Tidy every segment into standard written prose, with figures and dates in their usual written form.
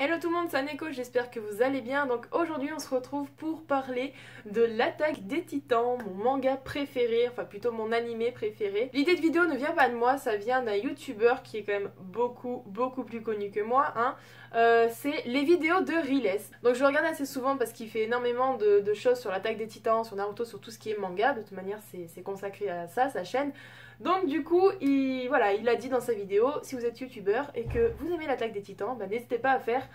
Hello tout le monde, c'est Neko, j'espère que vous allez bien. Donc aujourd'hui on se retrouve pour parler de l'Attaque des Titans, mon manga préféré, enfin plutôt mon animé préféré. L'idée de vidéo ne vient pas de moi, ça vient d'un youtubeur qui est quand même beaucoup plus connu que moi, hein. C'est les vidéos de Riles. Donc je le regarde assez souvent parce qu'il fait énormément de choses sur l'Attaque des Titans, sur Naruto, sur tout ce qui est manga. De toute manière c'est consacré à ça, sa chaîne. Donc du coup, il a dit dans sa vidéo, si vous êtes youtubeur et que vous aimez l'Attaque des Titans, bah, n'hésitez pas à faire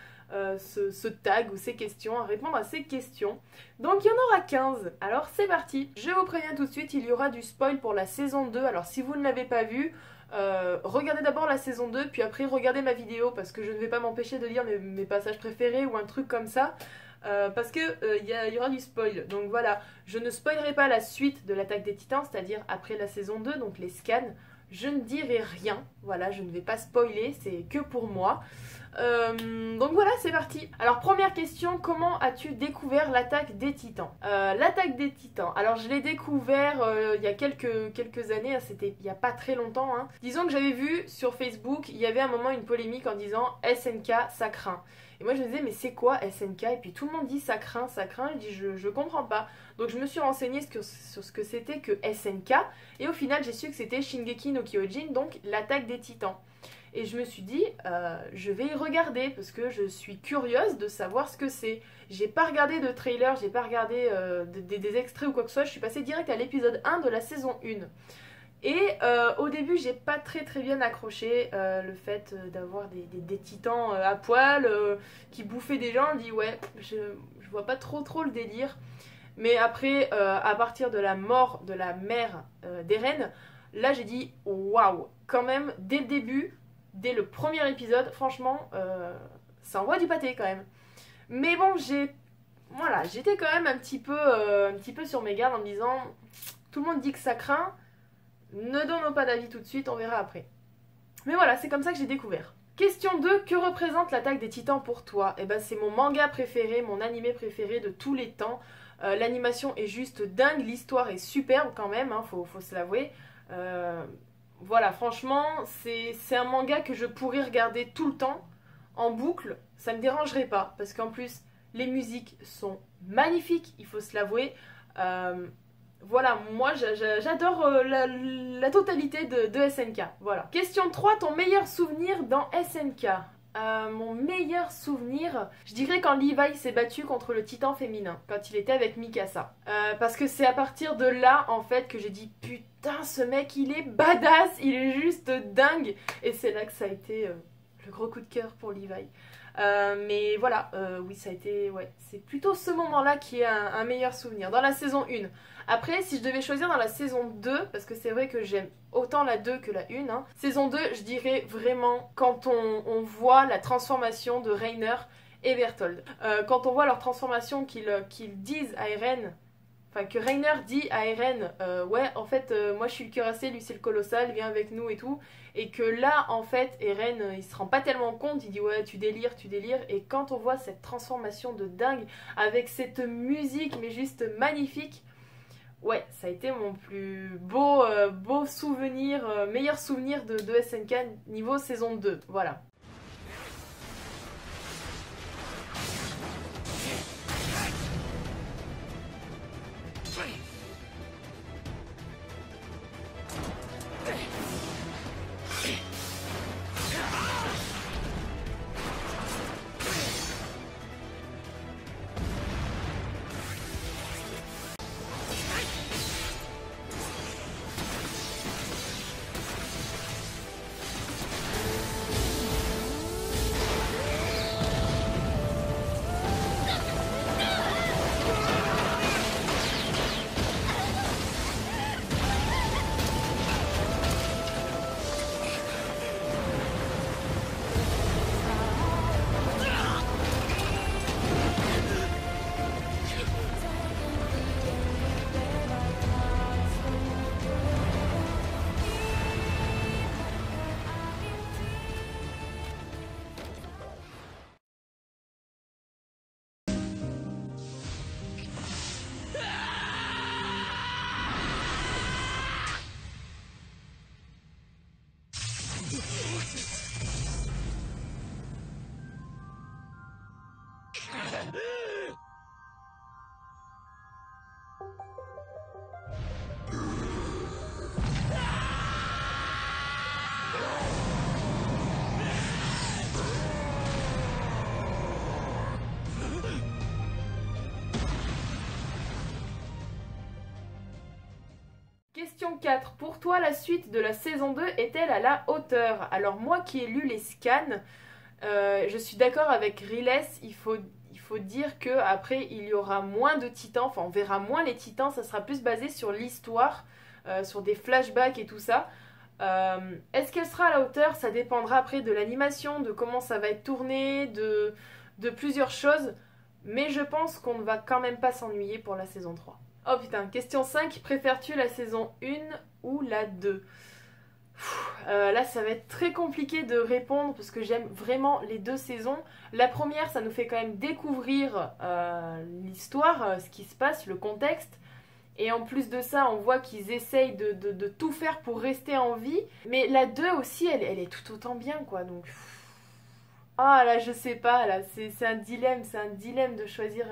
ce tag ou ces questions, à répondre à ces questions. Donc il y en aura 15, alors c'est parti. Je vous préviens tout de suite, il y aura du spoil pour la saison 2, alors si vous ne l'avez pas vu, regardez d'abord la saison 2, puis après regardez ma vidéo, parce que je ne vais pas m'empêcher de lire mes passages préférés ou un truc comme ça. Parce que y aura du spoil. Donc voilà, je ne spoilerai pas la suite de l'Attaque des Titans, c'est-à-dire après la saison 2, donc les scans. Je ne dirai rien, voilà, je ne vais pas spoiler, c'est que pour moi. Donc voilà, c'est parti. Alors première question, comment as-tu découvert l'Attaque des Titans? L'Attaque des Titans, alors je l'ai découvert il y a quelques années, hein, c'était il n'y a pas très longtemps, hein. Disons que j'avais vu sur Facebook, il y avait un moment une polémique en disant SNK ça craint. Et moi je me disais mais c'est quoi SNK? Et puis tout le monde dit ça craint, je dis je comprends pas. Donc je me suis renseignée sur ce que c'était que SNK, et au final j'ai su que c'était Shingeki no Kyojin, donc l'Attaque des Titans. Et je me suis dit, je vais y regarder parce que je suis curieuse de savoir ce que c'est. J'ai pas regardé de trailer, j'ai pas regardé des extraits ou quoi que ce soit, je suis passée direct à l'épisode 1 de la saison 1. Et au début, j'ai pas très bien accroché le fait d'avoir des titans à poil qui bouffaient des gens. Je dis ouais, je vois pas trop le délire. Mais après, à partir de la mort de la mère d'Eren, là j'ai dit waouh, quand même, dès le début. Dès le premier épisode, franchement, ça envoie du pâté quand même. Mais bon, j'étais quand même un petit peu sur mes gardes en me disant, tout le monde dit que ça craint, ne donnons pas d'avis tout de suite, on verra après. Mais voilà, c'est comme ça que j'ai découvert. Question 2, que représente l'Attaque des Titans pour toi? Eh ben, c'est mon manga préféré, mon animé préféré de tous les temps. L'animation est juste dingue, l'histoire est superbe quand même, hein, faut se l'avouer. Voilà, franchement, c'est un manga que je pourrais regarder tout le temps, en boucle, ça me dérangerait pas, parce qu'en plus, les musiques sont magnifiques, il faut se l'avouer. Voilà, moi j'adore la totalité de SNK, voilà. Question 3, ton meilleur souvenir dans SNK? Mon meilleur souvenir, je dirais quand Levi s'est battu contre le titan féminin, quand il était avec Mikasa. Parce que c'est à partir de là, en fait, que j'ai dit putain, ce mec, il est badass, il est juste dingue. Et c'est là que ça a été le gros coup de cœur pour Levi. Mais voilà, oui, ça a été, ouais, c'est plutôt ce moment-là qui est un meilleur souvenir, dans la saison 1. Après, si je devais choisir dans la saison 2, parce que c'est vrai que j'aime autant la 2 que la 1, hein, saison 2, je dirais vraiment quand on voit la transformation de Reiner et Bertholdt. Quand on voit leur transformation qu'ils disent à Eren, enfin que Reiner dit à Eren, ouais, en fait, moi je suis le cuirassé, lui c'est le colossal, viens avec nous et tout. Et que là, en fait, Eren, il se rend pas tellement compte, il dit ouais, tu délires. Et quand on voit cette transformation de dingue, avec cette musique, mais juste magnifique, ouais, ça a été mon plus beau souvenir, meilleur souvenir de SNK niveau saison 2, voilà. Question 4. Pour toi, la suite de la saison 2 est-elle à la hauteur? Alors moi qui ai lu les scans, je suis d'accord avec Riles, il faut dire que après il y aura moins de titans, enfin on verra moins les titans, ça sera plus basé sur l'histoire, sur des flashbacks et tout ça. Est-ce qu'elle sera à la hauteur? Ça dépendra après de l'animation, de comment ça va être tourné, de plusieurs choses, mais je pense qu'on ne va quand même pas s'ennuyer pour la saison 3. Oh putain, question 5, préfères-tu la saison 1 ou la 2? Là ça va être très compliqué de répondre parce que j'aime vraiment les deux saisons. La première, ça nous fait quand même découvrir l'histoire, ce qui se passe, le contexte. Et en plus de ça, on voit qu'ils essayent de tout faire pour rester en vie. Mais la 2 aussi, elle est tout autant bien quoi. Donc, ah là je sais pas, là c'est un dilemme de choisir...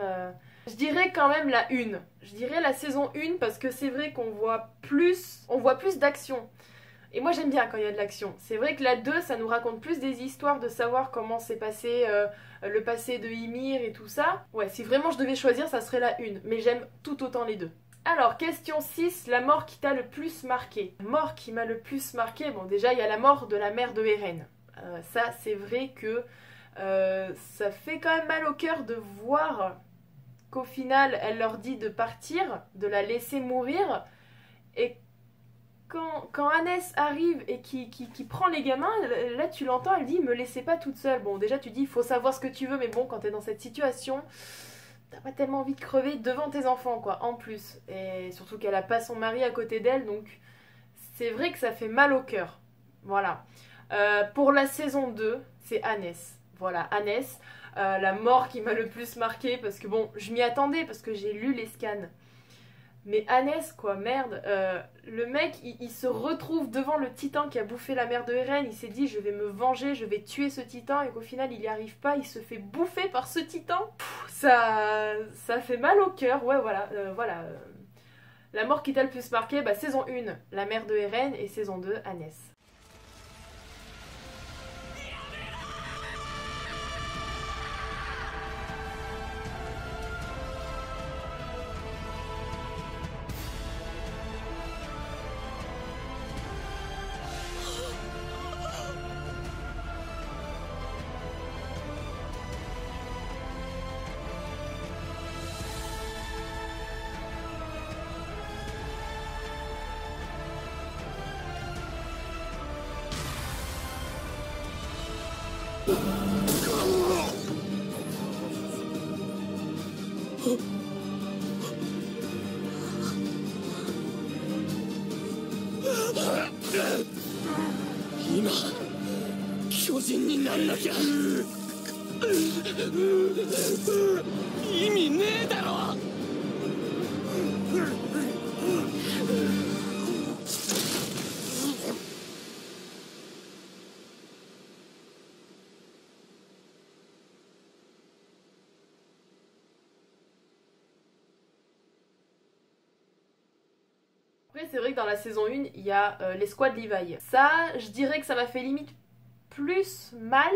Je dirais quand même la 1. Je dirais la saison 1 parce que c'est vrai qu'on voit plus d'action. Et moi j'aime bien quand il y a de l'action. C'est vrai que la 2, ça nous raconte plus des histoires de savoir comment s'est passé le passé de Ymir et tout ça. Ouais, si vraiment je devais choisir, ça serait la 1. Mais j'aime tout autant les deux. Alors, question 6, la mort qui t'a le plus marqué. La mort qui m'a le plus marqué, bon déjà il y a la mort de la mère de Eren. Ça c'est vrai que ça fait quand même mal au cœur de voir qu'au final elle leur dit de partir, de la laisser mourir, et quand Hannes arrive et qui prend les gamins, là tu l'entends, elle dit me laissez pas toute seule. Bon déjà tu dis il faut savoir ce que tu veux, mais bon quand t'es dans cette situation, t'as pas tellement envie de crever devant tes enfants quoi, en plus. Et surtout qu'elle a pas son mari à côté d'elle, donc c'est vrai que ça fait mal au cœur. Voilà. Pour la saison 2, c'est Hannes. Voilà, Hannes. La mort qui m'a le plus marqué parce que bon, je m'y attendais parce que j'ai lu les scans. Mais Hannes quoi, merde, le mec il se retrouve devant le titan qui a bouffé la mère de Eren, il s'est dit je vais me venger, je vais tuer ce titan et qu'au final il n'y arrive pas, il se fait bouffer par ce titan. Ça fait mal au cœur, ouais voilà, La mort qui t'a le plus marqué, bah, saison 1, la mère de Eren et saison 2, Hannes.今巨人になんなきゃ意味ねえだろ。Après, c'est vrai que dans la saison 1, il y a l'escouade Levi. Ça, je dirais que ça m'a fait limite plus mal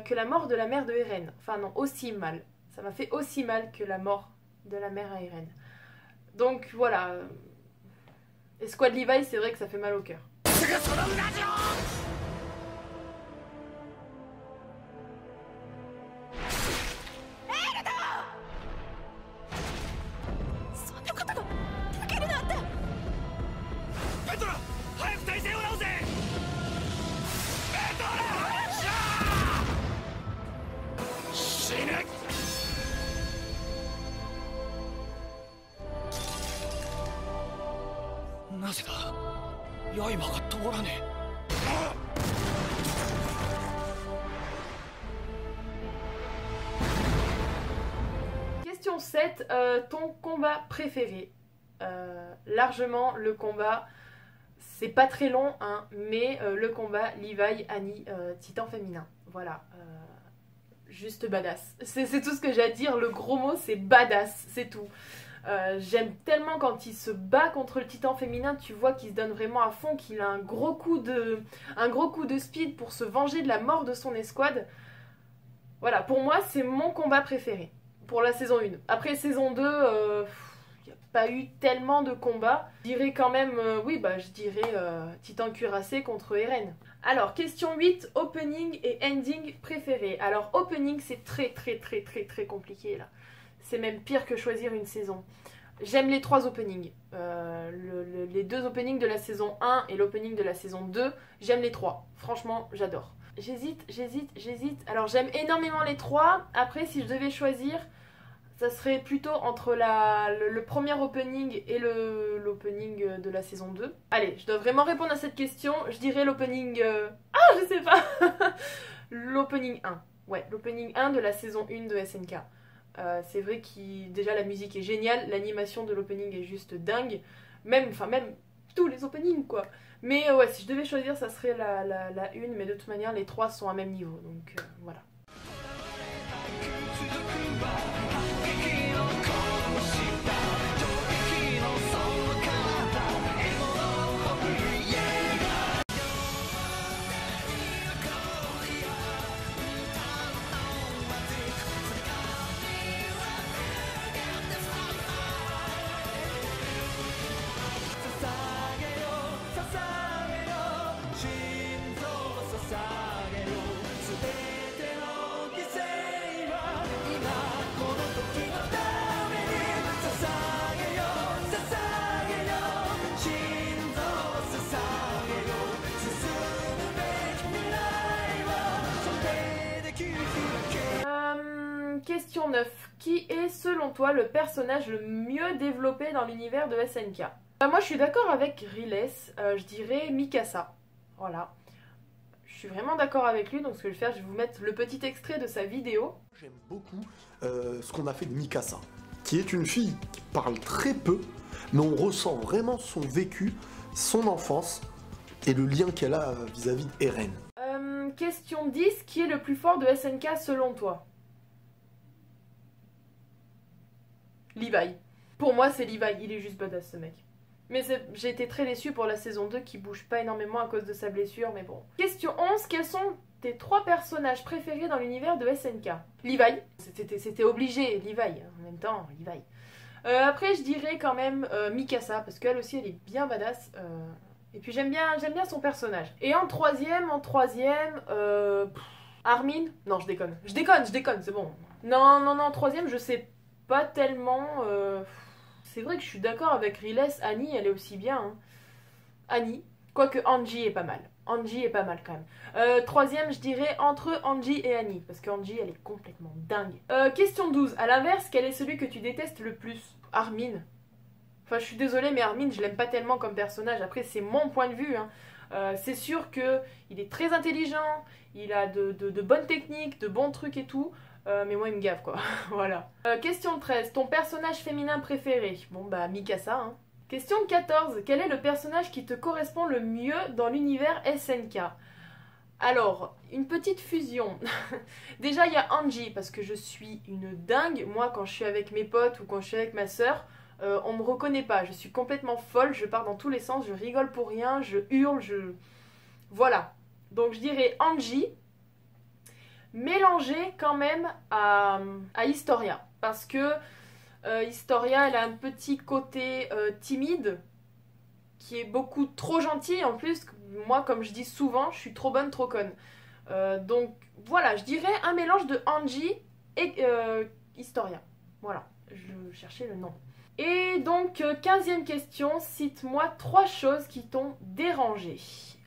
que la mort de la mère de Eren. Enfin non, aussi mal. Ça m'a fait aussi mal que la mort de la mère à Eren. Donc voilà. Escouade Levi, c'est vrai que ça fait mal au cœur. Question 7, ton combat préféré. Largement le combat, c'est pas très long, hein, mais le combat Levi, Annie, Titan féminin. Voilà. juste badass. C'est tout ce que j'ai à dire, le gros mot c'est badass, c'est tout. J'aime tellement quand il se bat contre le titan féminin, tu vois qu'il se donne vraiment à fond, qu'il a un gros coup de speed pour se venger de la mort de son escouade. Voilà, pour moi c'est mon combat préféré pour la saison 1. Après saison 2, il n'y a pas eu tellement de combats. Je dirais quand même, oui bah je dirais Titan cuirassé contre Eren. Alors question 8, opening et ending préférés. Alors opening c'est très compliqué là. C'est même pire que choisir une saison. J'aime les 3 openings. Les 2 openings de la saison 1 et l'opening de la saison 2, j'aime les 3. Franchement, j'adore. J'hésite. Alors j'aime énormément les 3. Après, si je devais choisir, ça serait plutôt entre le premier opening et l'opening de la saison 2. Allez, je dois vraiment répondre à cette question. Je dirais l'opening... Ah, je sais pas. L'opening 1. Ouais, l'opening 1 de la saison 1 de SNK. C'est vrai que déjà la musique est géniale, l'animation de l'opening est juste dingue, même tous les openings quoi. Mais ouais, si je devais choisir, ça serait la une, mais de toute manière les 3 sont à même niveau, donc voilà. Question 9. Qui est selon toi le personnage le mieux développé dans l'univers de SNK? Moi je suis d'accord avec Riles, je dirais Mikasa. Voilà. Je suis vraiment d'accord avec lui, donc ce que je vais faire, je vais vous mettre le petit extrait de sa vidéo. J'aime beaucoup ce qu'on a fait de Mikasa, qui est une fille qui parle très peu, mais on ressent vraiment son vécu, son enfance et le lien qu'elle a vis-à-vis d'Eren. Question 10. Qui est le plus fort de SNK selon toi? Levi. Pour moi, c'est Levi. Il est juste badass, ce mec. Mais j'ai été très déçue pour la saison 2 qui bouge pas énormément à cause de sa blessure, mais bon. Question 11. Quels sont tes 3 personnages préférés dans l'univers de SNK? Levi. C'était obligé, Levi. En même temps, Levi. Après, je dirais quand même Mikasa, parce qu'elle aussi, elle est bien badass. Et puis, j'aime bien son personnage. Et en troisième, Armin. Non, je déconne. Je déconne, c'est bon. Non, troisième, je sais pas tellement... C'est vrai que je suis d'accord avec Riles, Annie, elle est aussi bien. Hein. Annie, quoique Angie est pas mal. Angie est pas mal quand même. Troisième, je dirais entre Angie et Annie, parce qu'Angie, elle est complètement dingue. Question 12. À l'inverse, quel est celui que tu détestes le plus? Armin. Enfin, je suis désolée, mais Armin, je l'aime pas tellement comme personnage. Après, c'est mon point de vue. Hein. C'est sûr qu'il est très intelligent, il a de bonnes techniques, de bons trucs et tout. Mais moi il me gave quoi, voilà. Question 13, ton personnage féminin préféré? Bon bah Mikasa hein. Question 14, quel est le personnage qui te correspond le mieux dans l'univers SNK? Alors, une petite fusion. Déjà il y a Angie, parce que je suis une dingue. Moi quand je suis avec mes potes ou quand je suis avec ma soeur, on me reconnaît pas. Je suis complètement folle, je pars dans tous les sens, je rigole pour rien, je hurle, Voilà. Donc je dirais Angie, mélangé quand même à Historia. Parce que Historia, elle a un petit côté timide, qui est beaucoup trop gentil. En plus, moi, comme je dis souvent, je suis trop bonne, trop conne. Donc voilà, je dirais un mélange de Angie et Historia. Voilà, je cherchais le nom. Et donc, 15e question, cite-moi 3 choses qui t'ont dérangé.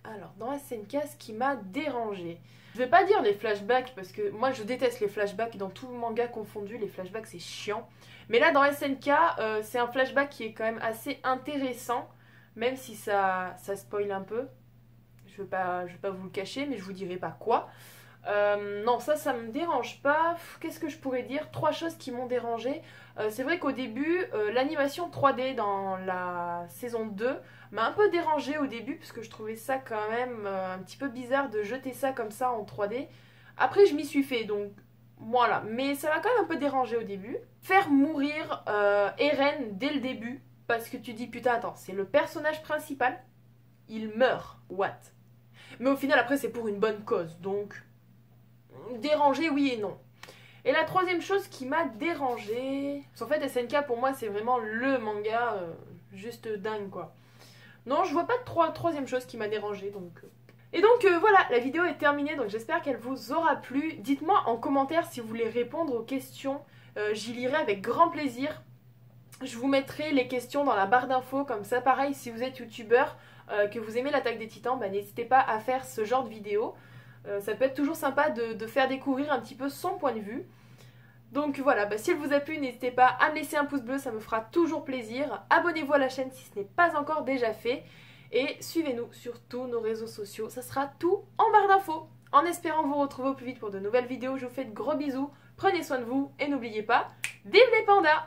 Alors, dans SNK, ce qui m'a dérangé... Je vais pas dire les flashbacks parce que moi je déteste les flashbacks dans tout manga confondu, les flashbacks c'est chiant. Mais là dans SNK c'est un flashback qui est quand même assez intéressant, même si ça spoil un peu. Je veux pas vous le cacher, mais je vous dirai pas quoi. Non, ça me dérange pas. Qu'est-ce que je pourrais dire? 3 choses qui m'ont dérangé. C'est vrai qu'au début, l'animation 3D dans la saison 2 m'a un peu dérangée au début, parce que je trouvais ça quand même un petit peu bizarre de jeter ça comme ça en 3D. Après, je m'y suis fait, donc Voilà, mais ça m'a quand même un peu dérangé au début. Faire mourir Eren dès le début, parce que tu dis putain attends, c'est le personnage principal, il meurt, what? Mais au final après c'est pour une bonne cause, donc dérangé oui et non. Et la troisième chose qui m'a dérangé, en fait SNK pour moi c'est vraiment le manga juste dingue quoi. Non, je vois pas de troisième chose qui m'a dérangé donc... Et donc voilà, la vidéo est terminée, donc j'espère qu'elle vous aura plu. Dites-moi en commentaire si vous voulez répondre aux questions, j'y lirai avec grand plaisir. Je vous mettrai les questions dans la barre d'infos, comme ça pareil si vous êtes youtubeur, que vous aimez l'attaque des titans, bah, n'hésitez pas à faire ce genre de vidéo. Ça peut être toujours sympa de faire découvrir un petit peu son point de vue. Donc voilà, bah, si elle vous a plu, n'hésitez pas à me laisser un pouce bleu, ça me fera toujours plaisir. Abonnez-vous à la chaîne si ce n'est pas encore déjà fait. Et suivez-nous sur tous nos réseaux sociaux, ça sera tout en barre d'infos. En espérant vous retrouver au plus vite pour de nouvelles vidéos, je vous fais de gros bisous, prenez soin de vous et n'oubliez pas, vive les pandas!